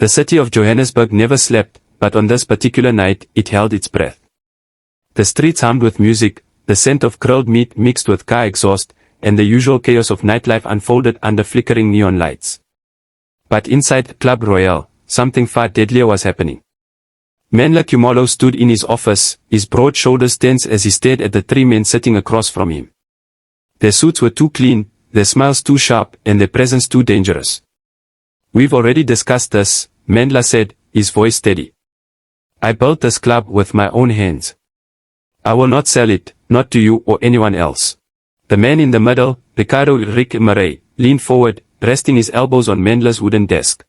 The city of Johannesburg never slept, but on this particular night, it held its breath. The streets hummed with music, the scent of grilled meat mixed with car exhaust, and the usual chaos of nightlife unfolded under flickering neon lights. But inside Club Royale, something far deadlier was happening. Mandla Khumalo stood in his office, his broad shoulders tense as he stared at the three men sitting across from him. Their suits were too clean, their smiles too sharp, and their presence too dangerous. "We've already discussed this," Mandla said, his voice steady. "I built this club with my own hands. I will not sell it, not to you or anyone else." The man in the middle, Ricardo Rick Murray, leaned forward, resting his elbows on Mandla's wooden desk.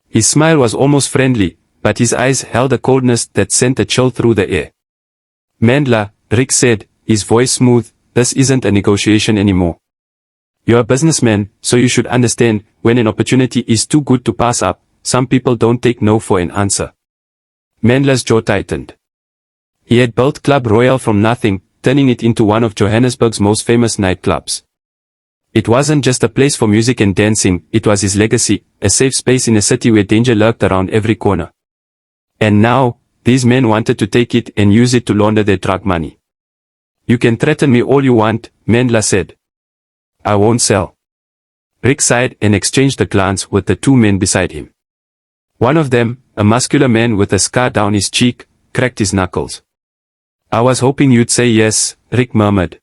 His smile was almost friendly, but his eyes held a coldness that sent a chill through the air. "Mandla," Rick said, his voice smooth, "this isn't a negotiation anymore. You're a businessman, so you should understand, when an opportunity is too good to pass up, some people don't take no for an answer." Mandla's jaw tightened. He had built Club Royale from nothing, turning it into one of Johannesburg's most famous nightclubs. It wasn't just a place for music and dancing, it was his legacy, a safe space in a city where danger lurked around every corner. And now, these men wanted to take it and use it to launder their drug money. "You can threaten me all you want," Mandla said. "I won't sell." Rick sighed and exchanged a glance with the two men beside him. One of them, a muscular man with a scar down his cheek, cracked his knuckles. "I was hoping you'd say yes," Rick murmured.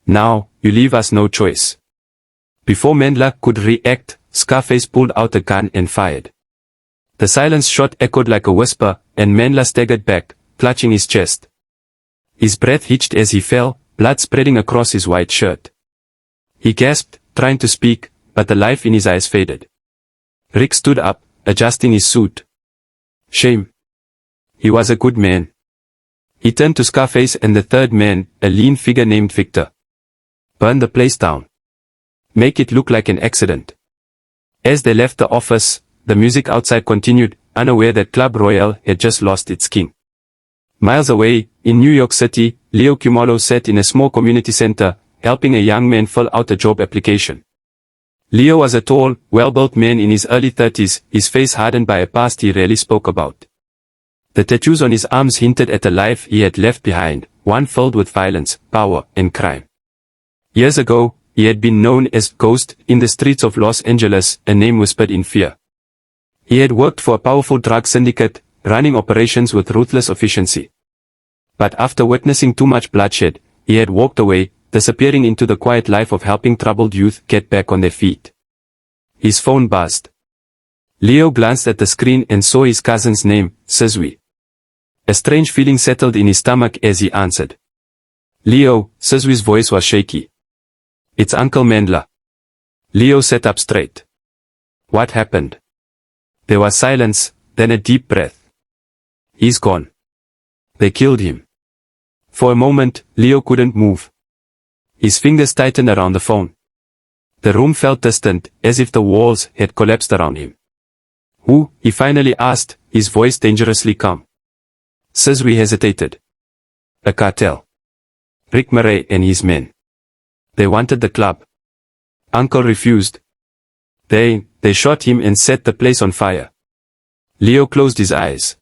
"Now, you leave us no choice." Before Mandla could react, Scarface pulled out a gun and fired. The silence shot echoed like a whisper, and Mandla staggered back, clutching his chest. His breath hitched as he fell, blood spreading across his white shirt. He gasped, trying to speak, but the life in his eyes faded. Rick stood up, adjusting his suit. "Shame. He was a good man." He turned to Scarface and the third man, a lean figure named Victor. "Burn the place down. Make it look like an accident." As they left the office, the music outside continued, unaware that Club Royale had just lost its king. Miles away, in New York City, Leo Khumalo sat in a small community center, helping a young man fill out a job application. Leo was a tall, well-built man in his early 30s, his face hardened by a past he rarely spoke about. The tattoos on his arms hinted at a life he had left behind, one filled with violence, power, and crime. Years ago, he had been known as Ghost in the streets of Los Angeles, a name whispered in fear. He had worked for a powerful drug syndicate, running operations with ruthless efficiency. But after witnessing too much bloodshed, he had walked away, disappearing into the quiet life of helping troubled youth get back on their feet. His phone buzzed. Leo glanced at the screen and saw his cousin's name, Sizwe. A strange feeling settled in his stomach as he answered. "Leo," Sizwe's voice was shaky. "It's Uncle Mandla." Leo sat up straight. "What happened?" There was silence, then a deep breath. "He's gone. They killed him." For a moment, Leo couldn't move. His fingers tightened around the phone. The room felt distant, as if the walls had collapsed around him. "Who?" he finally asked, his voice dangerously calm. Sizwe hesitated. "A cartel. Rick Murray and his men. They wanted the club. Uncle refused. They shot him and set the place on fire." Leo closed his eyes.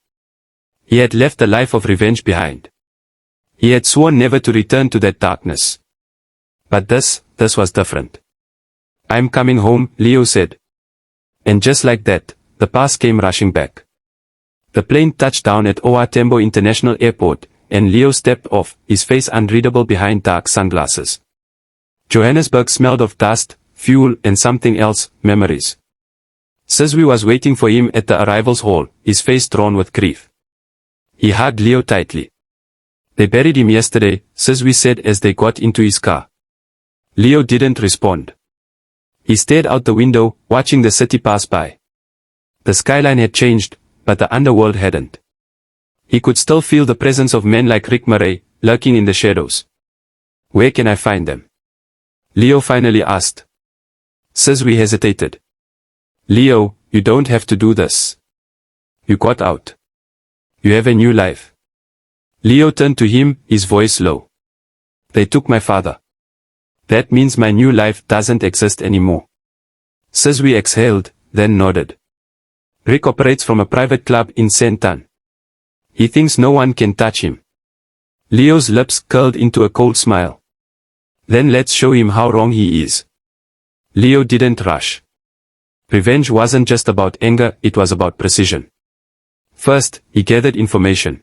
He had left a life of revenge behind. He had sworn never to return to that darkness. But this was different. "I'm coming home," Leo said. And just like that, the past came rushing back. The plane touched down at OR Tambo International Airport, and Leo stepped off, his face unreadable behind dark sunglasses. Johannesburg smelled of dust, fuel, and something else, memories. Sizwe was waiting for him at the arrivals hall, his face drawn with grief. He hugged Leo tightly. "They buried him yesterday," Sizwe said as they got into his car. Leo didn't respond. He stared out the window, watching the city pass by. The skyline had changed, but the underworld hadn't. He could still feel the presence of men like Rick Murray, lurking in the shadows. "Where can I find them?" Leo finally asked. Sizwe hesitated. "Leo, you don't have to do this. You got out. You have a new life." Leo turned to him, his voice low. "They took my father. That means my new life doesn't exist anymore." Sizwe exhaled, then nodded. Rick operates from a private club in Sentan. He thinks no one can touch him. Leo's lips curled into a cold smile. Then let's show him how wrong he is. Leo didn't rush. Revenge wasn't just about anger, it was about precision. First, he gathered information.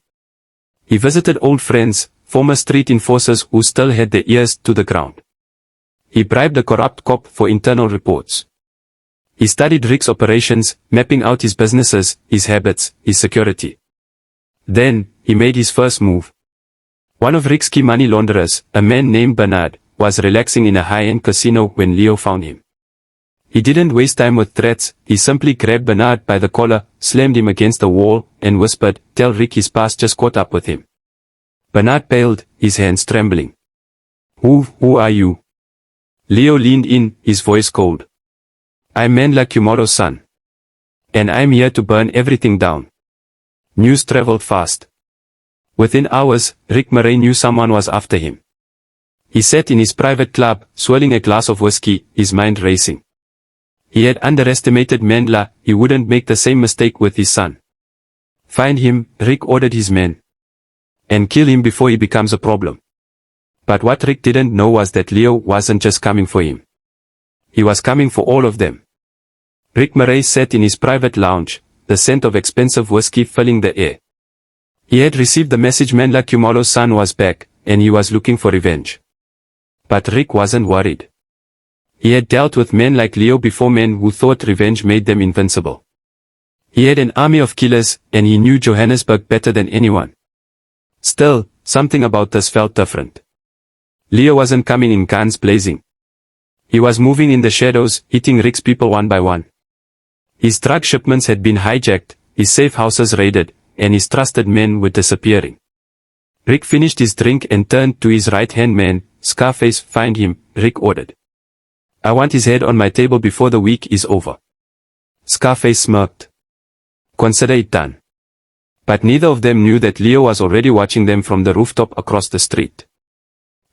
He visited old friends, former street enforcers who still had their ears to the ground. He bribed a corrupt cop for internal reports. He studied Rick's operations, mapping out his businesses, his habits, his security. Then, he made his first move. One of Rick's key money launderers, a man named Bernard, was relaxing in a high-end casino when Leo found him. He didn't waste time with threats, he simply grabbed Bernard by the collar, slammed him against the wall, and whispered, "Tell Rick his past just caught up with him." Bernard paled, his hands trembling. Who are you?" Leo leaned in, his voice cold. "I'm Mandla Khumalo's son. And I'm here to burn everything down." News traveled fast. Within hours, Rick Murray knew someone was after him. He sat in his private club, swirling a glass of whiskey, his mind racing. He had underestimated Mandla, he wouldn't make the same mistake with his son. "Find him," Rick ordered his men. "And kill him before he becomes a problem." But what Rick didn't know was that Leo wasn't just coming for him. He was coming for all of them. Rick Murray sat in his private lounge, the scent of expensive whiskey filling the air. He had received the message Mandla Khumalo's son was back, and he was looking for revenge. But Rick wasn't worried. He had dealt with men like Leo before, men who thought revenge made them invincible. He had an army of killers, and he knew Johannesburg better than anyone. Still, something about this felt different. Leo wasn't coming in guns blazing. He was moving in the shadows, hitting Rick's people one by one. His drug shipments had been hijacked, his safe houses raided, and his trusted men were disappearing. Rick finished his drink and turned to his right-hand man. "Scarface, find him," Rick ordered. "I want his head on my table before the week is over." Scarface smirked. "Consider it done." But neither of them knew that Leo was already watching them from the rooftop across the street.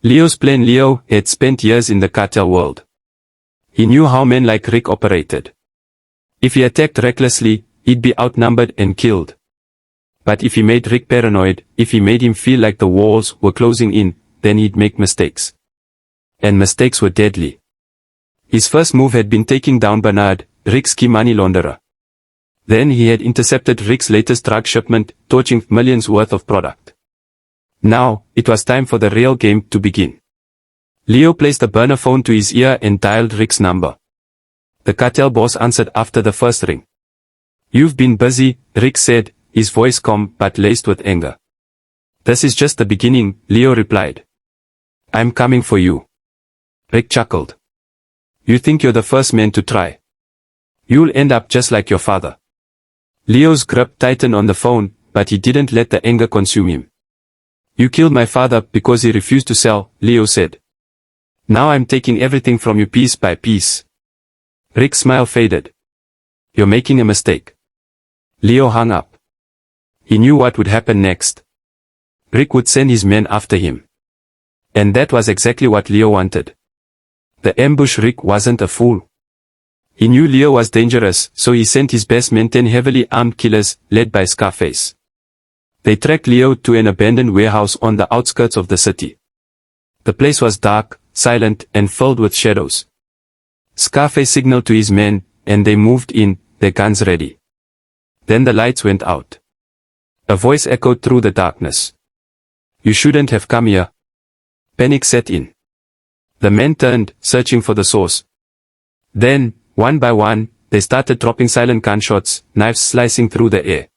Leo's plan. Leo had spent years in the cartel world. He knew how men like Rick operated. If he attacked recklessly, he'd be outnumbered and killed. But if he made Rick paranoid, if he made him feel like the walls were closing in, then he'd make mistakes. And mistakes were deadly. His first move had been taking down Bernard, Rick's key money launderer. Then he had intercepted Rick's latest drug shipment, torching millions worth of product. Now, it was time for the real game to begin. Leo placed a burner phone to his ear and dialed Rick's number. The cartel boss answered after the first ring. "You've been busy," Rick said, his voice calm but laced with anger. "This is just the beginning," Leo replied. "I'm coming for you." Rick chuckled. "You think you're the first man to try? You'll end up just like your father." Leo's grip tightened on the phone, but he didn't let the anger consume him. "You killed my father because he refused to sell," Leo said. "Now I'm taking everything from you piece by piece." Rick's smile faded. "You're making a mistake." Leo hung up. He knew what would happen next. Rick would send his men after him. And that was exactly what Leo wanted. The ambush. Rick wasn't a fool. He knew Leo was dangerous, so he sent his best men, 10 heavily armed killers, led by Scarface. They tracked Leo to an abandoned warehouse on the outskirts of the city. The place was dark, silent, and filled with shadows. Scarface signaled to his men, and they moved in, their guns ready. Then the lights went out. A voice echoed through the darkness. "You shouldn't have come here." Panic set in. The men turned, searching for the source. Then, one by one, they started dropping silent gunshots, knives slicing through the air.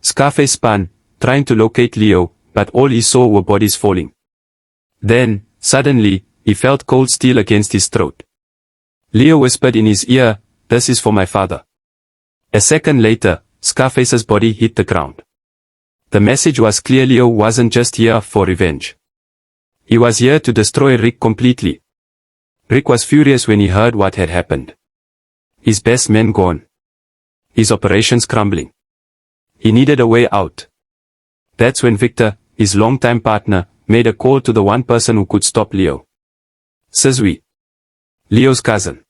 Scarface spun, trying to locate Leo, but all he saw were bodies falling. Then, suddenly, he felt cold steel against his throat. Leo whispered in his ear, "This is for my father." A second later, Scarface's body hit the ground. The message was clear. Leo wasn't just here for revenge. He was here to destroy Rick completely. Rick was furious when he heard what had happened. His best men gone. His operations crumbling. He needed a way out. That's when Victor, his longtime partner, made a call to the one person who could stop Leo. Sizwe. Leo's cousin.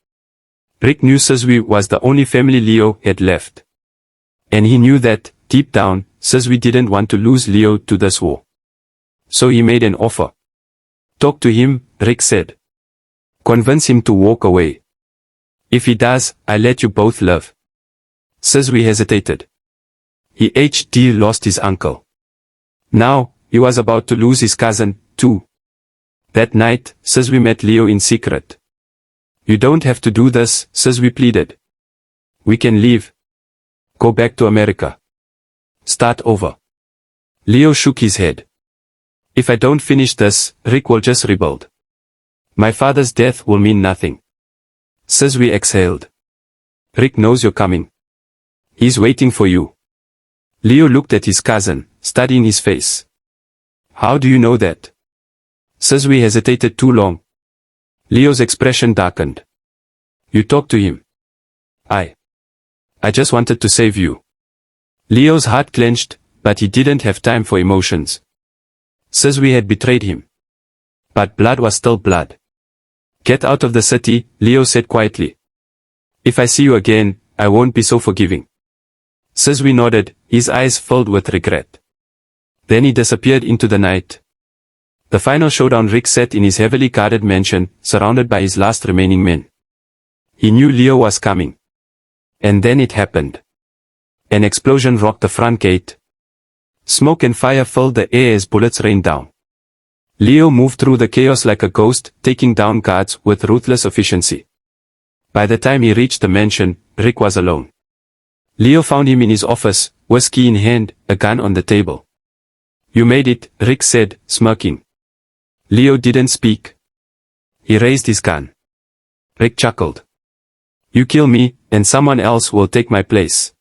Rick knew Sizwe was the only family Leo had left. And he knew that, deep down, we didn't want to lose Leo to this war. So he made an offer. Talk to him, Rick said. Convince him to walk away. If he does, I let you both live. We hesitated. He HD lost his uncle. Now, he was about to lose his cousin, too. That night, we met Leo in secret. You don't have to do this, we pleaded. We can leave. Go back to America. Start over. Leo shook his head. If I don't finish this, Rick will just rebuild. My father's death will mean nothing. We exhaled. Rick knows you're coming. He's waiting for you. Leo looked at his cousin, studying his face. How do you know that? We hesitated too long. Leo's expression darkened. You talked to him. I just wanted to save you. Leo's heart clenched, but he didn't have time for emotions. We had betrayed him. But blood was still blood. Get out of the city, Leo said quietly. If I see you again, I won't be so forgiving. We nodded, his eyes filled with regret. Then he disappeared into the night. The final showdown. Rick sat in his heavily guarded mansion, surrounded by his last remaining men. He knew Leo was coming. And then it happened. An explosion rocked the front gate. Smoke and fire filled the air as bullets rained down. Leo moved through the chaos like a ghost, taking down guards with ruthless efficiency. By the time he reached the mansion, Rick was alone. Leo found him in his office, whiskey in hand, a gun on the table. You made it, Rick said, smirking. Leo didn't speak. He raised his gun. Rick chuckled. You kill me, and someone else will take my place.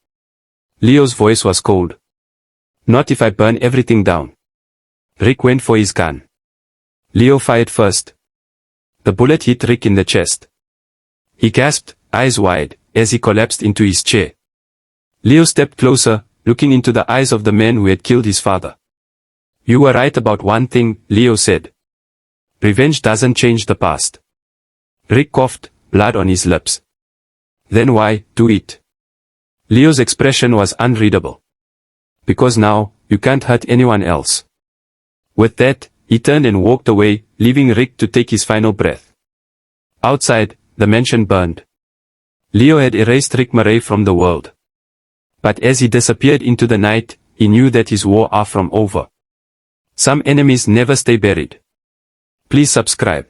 Leo's voice was cold. Not if I burn everything down. Rick went for his gun. Leo fired first. The bullet hit Rick in the chest. He gasped, eyes wide, as he collapsed into his chair. Leo stepped closer, looking into the eyes of the man who had killed his father. You were right about one thing, Leo said. Revenge doesn't change the past. Rick coughed, blood on his lips. Then why do it? Leo's expression was unreadable. Because now, you can't hurt anyone else. With that, he turned and walked away, leaving Rick to take his final breath. Outside, the mansion burned. Leo had erased Rick Murray from the world. But as he disappeared into the night, he knew that his war was over. Some enemies never stay buried. Please subscribe.